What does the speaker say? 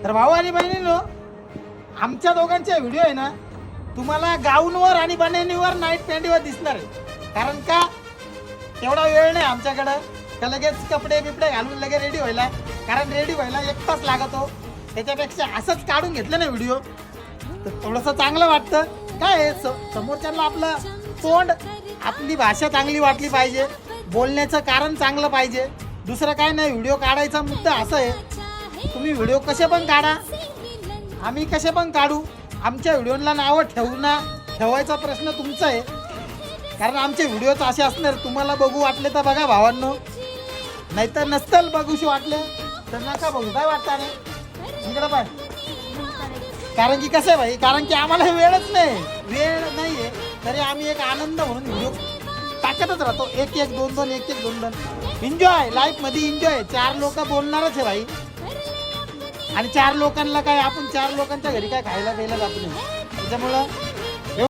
तर भाऊ आणि बहिणींनो, आमच्या दोघांचे व्हिडिओ आहे ना तुम्हाला गाऊनवर आणि बनियनीवर नाईट पॅन्टीवर दिसणार आहे. कारण का तेवढा वेळ नाही आमच्याकडं का लगेच कपडे बिपडे घालून लगेच रेडी व्हायला. कारण रेडी व्हायला 1 तास लागतो. त्याच्यापेक्षा असंच काढून घेतलं ना व्हिडिओ तर थोडंसं चांगलं वाटतं. काय आहे, समोरच्याला आपलं तोंड, आपली भाषा चांगली वाटली पाहिजे, बोलण्याचं कारण चांगलं पाहिजे. दुसरं काय नाही. व्हिडिओ काढायचा मुद्दा असा आहे, तुम्ही व्हिडिओ कसे पण काढा, आम्ही कसे पण काढू, आमच्या व्हिडिओला नावं ठेवायचा प्रश्न तुमचा आहे. कारण आमचे व्हिडिओच असे असणार, तुम्हाला बघू वाटले तर बघा भावांनो, नाहीतर नसतील बघूशी वाटले तर नका बघू. काय वाटतं नाही इकडं पण. कारण की कसं आहे भाई, कारण की आम्हाला वेळच नाही, वेळ नाही आहे तरी आम्ही एक आनंद म्हणून व्हिडिओ टाकतच राहतो. एक एक दोन दोन एन्जॉय लाईफमध्ये एन्जॉय. 4 लोक बोलणारच आहे भाई. आणि 4 लोकांना काय, आपण 4 लोकांच्या घरी काय खायला प्यायला जात नाही. त्याच्यामुळं